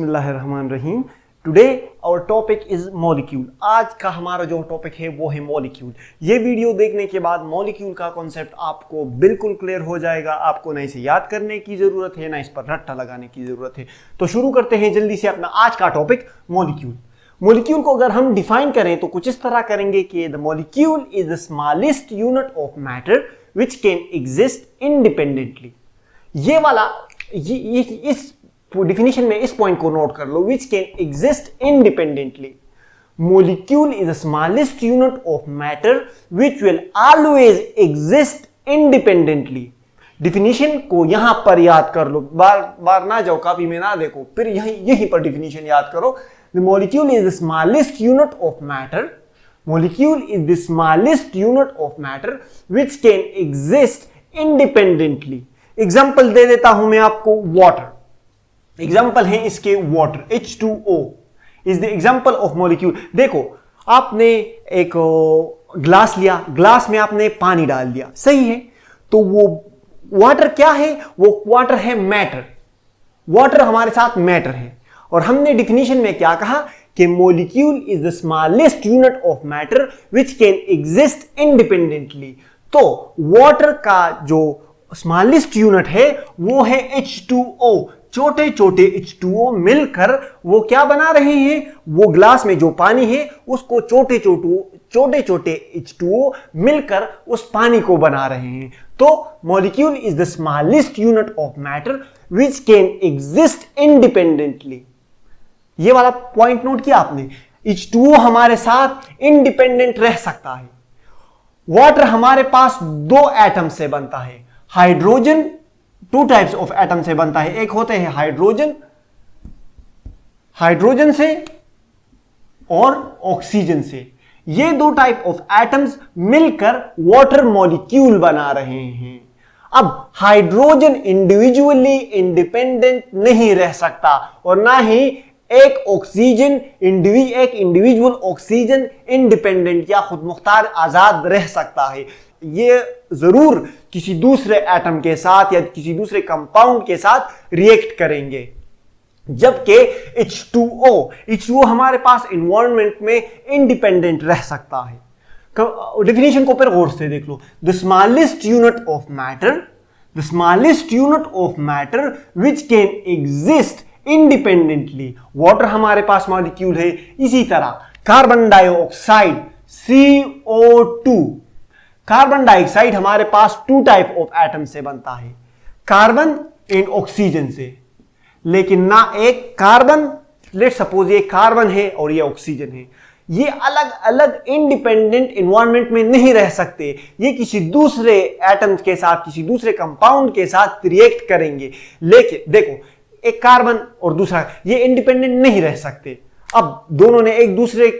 बिस्मिल्लाहिर्रहमानिर्रहीम। Today our topic is molecule. आज का हमारा जो टॉपिक है वो है मॉलिक्यूल। ये वीडियो देखने के बाद मॉलिक्यूल का कॉन्सेप्ट आपको बिल्कुल क्लियर हो जाएगा। आपको ना इसे याद करने की जरूरत है, ना इस पर रट्टा लगाने की जरूरत है। तो शुरू करते हैं जल्दी से अपना आज का टॉपिक मॉलिक्यूल। मॉलिक्यूल को अगर हम डिफाइन करें तो कुछ इस तरह करेंगे कि the molecule is the smallest unit of matter which can exist independently. ये वाला इस डिफिनेशन में इस पॉइंट को नोट कर लो, which can exist independently. Molecule is the smallest unit of matter which will always exist independently. Definition को यहां पर याद कर लो, बार बार ना जाओ, कॉपी में ना देखो, फिर यहीं पर डिफिनेशन याद करो। The molecule is the smallest unit of matter, molecule is the smallest unit of matter which can exist independently. Example दे देता हूं मैं आपको, वाटर एग्जाम्पल है इसके, water H2O is the example of molecule. देखो, आपने एक ग्लास लिया, ग्लास में आपने पानी डाल दिया, सही है, तो वो वाटर क्या है? वो वाटर है मैटर। वाटर हमारे साथ मैटर है। और हमने डिफिनीशन में क्या कहा कि molecule is the smallest unit of matter which can exist independently. तो वाटर का जो स्मॉलेस्ट यूनिट है वो है H2O। छोटे छोटे H2O मिलकर वो क्या बना रहे हैं? वो ग्लास में जो पानी है उसको छोटे छोटे H2O मिलकर उस पानी को बना रहे हैं। तो molecule is the smallest unit of matter which can exist independently. ये वाला पॉइंट नोट किया आपने? H2O हमारे साथ इंडिपेंडेंट रह सकता है। वाटर हमारे पास दो एटम से बनता है। Hydrogen two types of atom से बनता है। एक होते हैं हाइड्रोजन से और ऑक्सीजन से। ये दो टाइप ऑफ एटम्स मिलकर वाटर मॉलिक्यूल बना रहे हैं। अब हाइड्रोजन इंडिविजुअली इंडिपेंडेंट नहीं रह सकता और ना ही एक इंडिविजुअल ऑक्सीजन इंडिपेंडेंट या खुद मुख्तार आजाद रह सकता है। ये जरूर किसी दूसरे एटम के साथ या किसी दूसरे कंपाउंड के साथ रिएक्ट करेंगे। जबकि H2O हमारे पास एनवायरनमेंट में इंडिपेंडेंट रह सकता है। डेफिनेशन को फिर गौर से देख लो। The smallest unit of matter which can exist independently. Water हमारे पास मॉलिक्यूल है। इसी तरह carbon dioxide CO2, carbon dioxide हमारे पास टू टाइप ऑफ एटम से बनता है, कार्बन एंड ऑक्सीजन से। लेकिन ना एक कार्बन, लेट सपोज ये कार्बन है और ये ऑक्सीजन है, ये अलग अलग इंडिपेंडेंट एनवायरनमेंट में नहीं रह सकते। ये किसी दूसरे एटम के साथ, किसी दूसरे कंपाउंड के साथ रिएक्ट करेंगे। लेकिन देखो, एक कार्बन और दूसरा, ये इंडिपेंडेंट नहीं रह सकते। अब दोनों ने एक दूसरे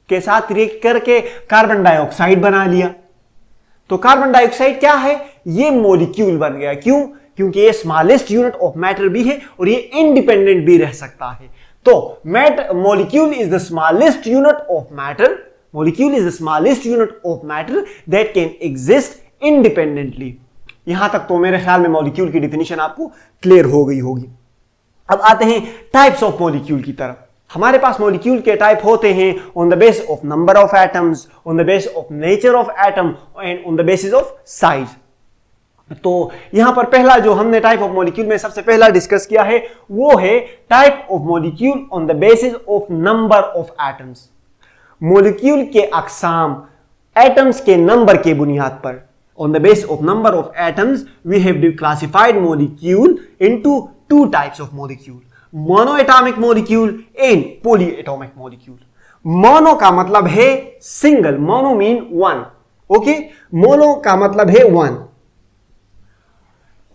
के साथ रिएक्ट करके कार्बन डाइऑक्साइड बना लिया। तो कार्बन डाइऑक्साइड क्या है? ये मॉलिक्यूल बन गया। क्यों? क्योंकि ये स्मॉलेस्ट यूनिट ऑफ मैटर भी है और ये इंडिपेंडेंट भी रह सकता है। तो molecule is the smallest unit of matter, molecule is the smallest unit of matter that can exist independently. यहां तक तो मेरे ख्याल में मॉलिक्यूल की डिफिनेशन आपको क्लियर हो गई होगी। अब आते हैं टाइप्स ऑफ मॉलिक्यूल की तरफ। हमारे पास मॉलिक्यूल के टाइप होते हैं on the base of number of atoms, on the base of nature of atom and on the basis of size. तो यहां पर पहला जो हमने टाइप ऑफ मॉलिक्यूल में सबसे पहला डिस्कस किया है वो है type of molecule on the basis of number of atoms. Molecule के अकसाम एटम्स के नंबर के बुनियाद पर, on the base of number of atoms we have classified molecule into two types of molecule, monoatomic molecule and polyatomic molecule. Mono का मतलब है single, mono mean one, okay, mono का मतलब है वन।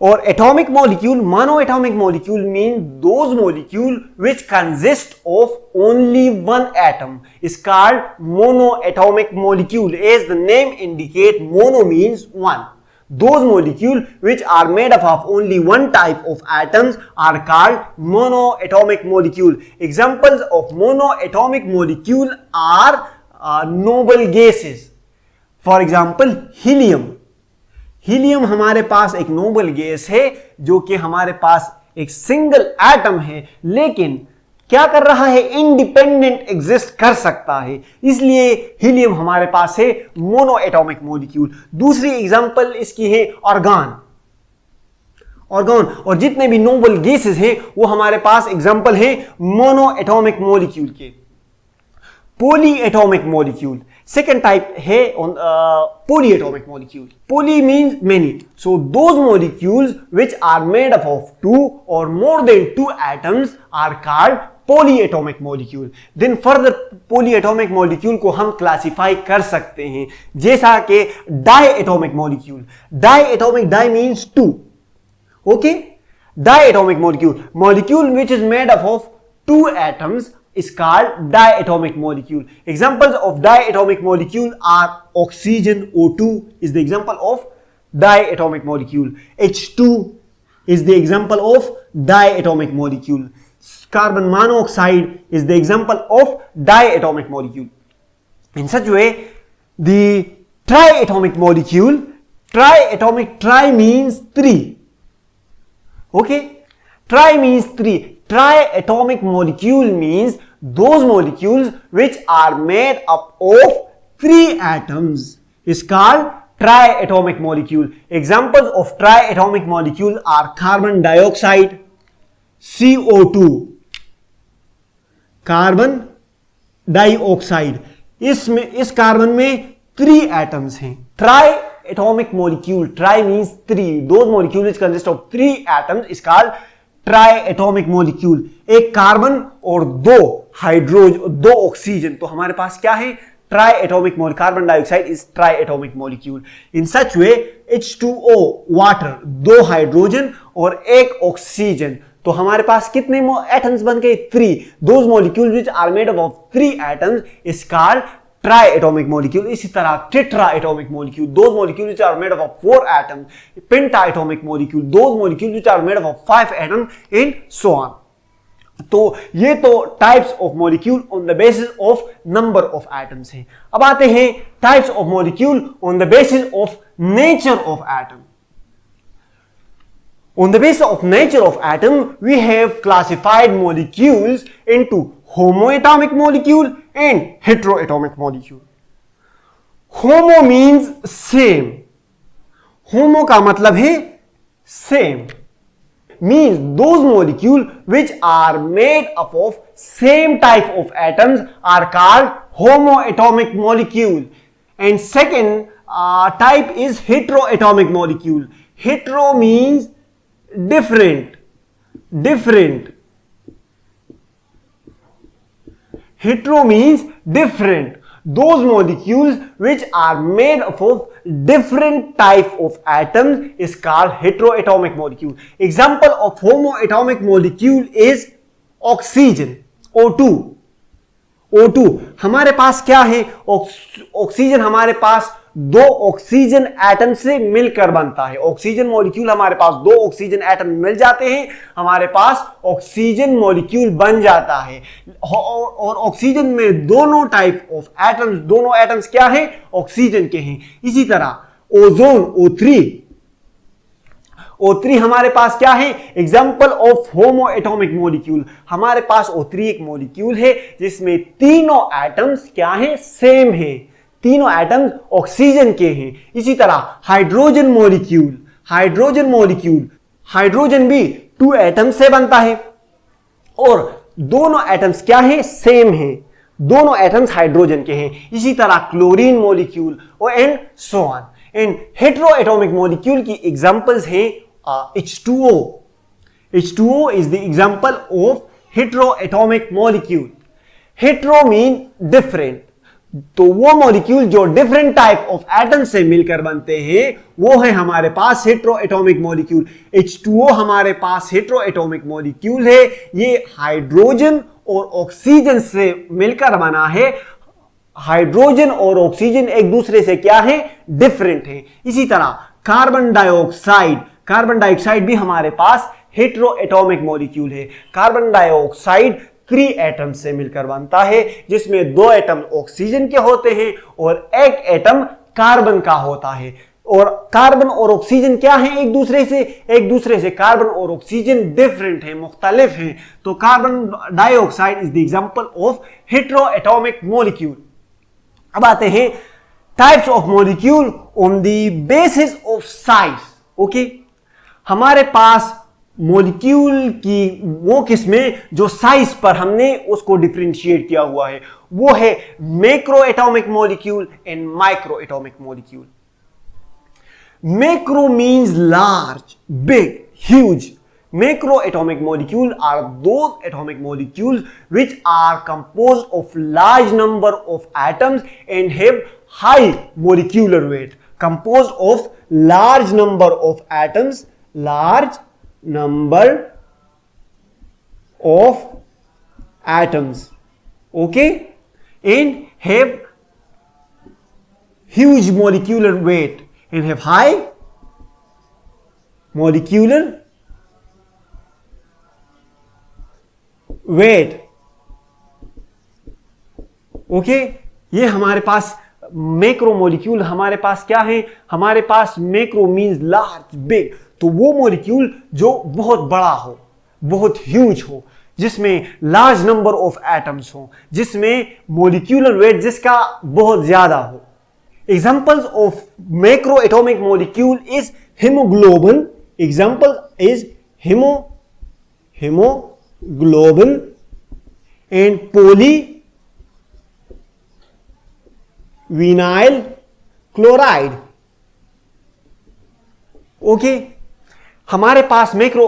और atomic molecule, monoatomic molecule mean those molecule which consist of only one atom is called monoatomic molecule. As the name indicate, mono means one. Those molecules which are made up of only one type of atoms are called monoatomic molecule. Examples of monoatomic molecule are noble gases. For example, helium. Helium हमारे पास एक noble gas है जो कि हमारे पास एक single atom है, लेकिन क्या कर रहा है, इंडिपेंडेंट एग्जिस्ट कर सकता है, इसलिए हीलियम हमारे पास है मोनो एटॉमिक मॉलिक्यूल। दूसरी एग्जांपल इसकी है ऑर्गन। और जितने भी नोबल गैसेस हैं वो हमारे पास एग्जांपल है मोनो एटॉमिक मॉलिक्यूल के। Poly atomic molecule second type है poly atomic molecule. Poly means many, so those molecules which are made up of 2 और more than 2 atoms are called polyatomic molecule. Then further polyatomic molecule को हम classify कर सकते हैं जैसा कि diatomic molecule. Diatomic, di means 2, okay. Diatomic molecule which is made up of 2 atoms is called diatomic molecule. Examples of diatomic molecule are oxygen, O2 is the example of diatomic molecule. H2 is the example of diatomic molecule. Carbon monoxide is the example of diatomic molecule. In such way, the triatomic molecule, tri means 3. Okay? Tri means 3. Triatomic molecule means those molecules which are made up of 3 atoms is called triatomic molecule. Examples of triatomic molecule are carbon dioxide, CO2, carbon dioxide. इस carbon में 3 atoms हैं। Try atomic molecule, try means 3, those molecule which consist of 3 atoms is called tri atomic molecule. एक carbon और 2 hydrogen, 2 oxygen, तो हमारे पास क्या है, try atomic molecule. Carbon dioxide is try atomic molecule. In such way H2O water, 2 hydrogen और 1 oxygen, तो हमारे पास कितने एटम्स बन गए, 3। Those molecule which are made up of 3 atoms is called tri atomic molecule. इसी तरह tetra atomic molecule, those molecule which are made up of 4 atoms. Penta atomic molecule, those molecule which are made up of 5 atoms, and so on. तो ये तो types of molecule on the basis of number of atoms हैं। अब आते हैं types of molecule on the basis of nature of atom. On the basis of nature of atom, we have classified molecules into homoatomic molecule and heteroatomic molecule. Homo means same. Homo का मतलब है same. Means those molecules which are made up of same type of atoms are called homoatomic molecule. And second type is heteroatomic molecule. Hetero means different. Hetero means different. Those molecules which are made up of different type of atoms is called heteroatomic molecule. Example of homoatomic molecule is oxygen, O2 हमारे पास क्या है, oxygen हमारे पास 2 oxygen atom से मिलकर बनता है। Oxygen molecule हमारे पास 2 oxygen atom मिल जाते हैं, हमारे पास ऑक्सीजन मॉलिक्यूल बन जाता है। और ऑक्सीजन में दोनों टाइप ऑफ एटम्स, दोनों एटम्स क्या हैं, ऑक्सीजन के हैं। इसी तरह ओजोन, O3 हमारे पास क्या है, एग्जाम्पल ऑफ होमोएटॉमिक मॉलिक्यूल। हमारे पास O3 एक मॉलिक्यूल है जिसमें तीनों एटम्स क्या हैं, सेम है, तीनों एटम्स ऑक्सीजन के हैं। इसी तरह हाइड्रोजन मॉलिक्यूल, हाइड्रोजन भी 2 एटम्स से बनता है और दोनों एटम्स क्या हैं, सेम हैं, दोनों एटम्स हाइड्रोजन के हैं। इसी तरह क्लोरीन मॉलिक्यूल और एंड सो ऑन। इन हेटेरोएटॉमिक मॉलिक्यूल की एग्जांपल्स हैं H2O is the example of heteroatomic molecule. Hetero mean different, तो वो मॉलिक्यूल जो डिफरेंट टाइप ऑफ एटम से मिलकर बनते हैं वो है हमारे पास हेटेरोएटॉमिक मॉलिक्यूल। H2O हमारे पास हेटेरोएटॉमिक मॉलिक्यूल है, ये हाइड्रोजन और ऑक्सीजन से मिलकर बना है। हाइड्रोजन और ऑक्सीजन एक दूसरे से क्या है, डिफरेंट है। इसी तरह कार्बन डाइऑक्साइड भी हमारे पास हेटेरोएटॉमिक मॉलिक्यूल है। कार्बन डाइऑक्साइड 3 एटम से मिलकर बनता है, जिसमें 2 एटम ऑक्सीजन के होते हैं और 1 एटम कार्बन का होता है। और कार्बन और ऑक्सीजन क्या है एक दूसरे से कार्बन और ऑक्सीजन डिफरेंट है, मुख्तलिफ हैं। तो carbon dioxide is the example of heteroatomic molecule. अब आते हैं types of molecule on the basis of size. Okay, हमारे पास मॉलिक्यूल की वो किस्में जो साइज पर हमने उसको डिफरेंशिएट किया हुआ है, वो है macro atomic molecule and micro atomic molecule. Macro means large, big, huge. Macroatomic molecules are those atomic molecules which are composed of large number of atoms and have high molecular weight. Composed of large number of atoms, large number of atoms, okay, and have huge molecular weight. And have high molecular weight. Okay, ये हमारे पास macro molecule हमारे पास क्या है, हमारे पास macro means large, big. तो वो molecule जो बहुत बड़ा हो, बहुत ह्यूज हो, जिसमें लार्ज नंबर ऑफ एटम्स हो, जिसमें मॉलिक्यूलर वेट जिसका बहुत ज्यादा हो। Examples of macroatomic molecule is hemoglobin. Example is hemoglobin and polyvinyl chloride. Okay, हमारे पास मैक्रो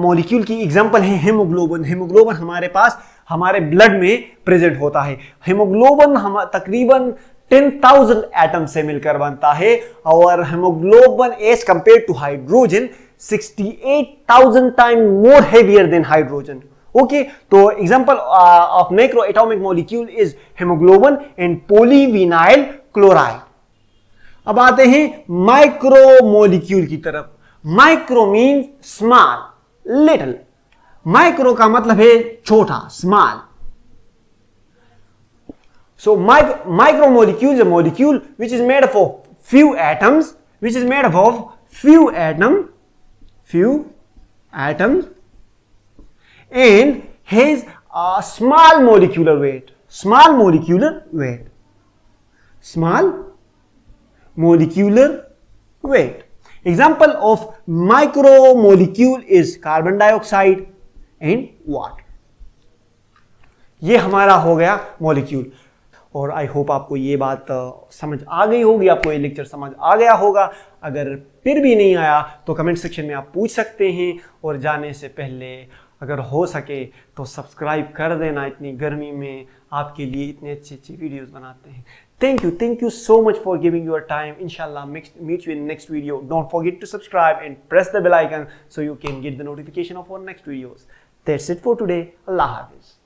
मॉलिक्यूल की एग्जांपल है हेमोग्लोबिन। हेमोग्लोबिन हमारे पास हमारे ब्लड में प्रेजेंट होता है। हेमोग्लोबिन हम तकरीबन 10,000 एटम से मिलकर बनता है और haemoglobin as compare to hydrogen 68,000 time more heavier than hydrogen. Okay, तो example of macro atomic molecule is haemoglobin and polyvinyl chloride. अब आते हैं माइक्रो मॉलिक्यूल की तरफ। Micro mean small, little. Micro का मतलब है छोटा, small. So micromolecule is a molecule which is made up of few atoms, and has a small molecular weight. Example of micromolecule is carbon dioxide and water. ये हमारा हो गया molecule. और I hope आपको ये बात समझ आ गई होगी, आपको ये लेक्चर समझ आ गया होगा। अगर फिर भी नहीं आया तो कमेंट सेक्शन में आप पूछ सकते हैं। और जाने से पहले अगर हो सके तो सब्सक्राइब कर देना, इतनी गर्मी में आपके लिए इतने अच्छी अच्छी वीडियोस बनाते हैं। Thank you so much for giving your time. Inshallah, meet you in next video. Don't forget to subscribe and press the bell icon so you can get the notification of our next videos. That's it for today. Allah Hafiz.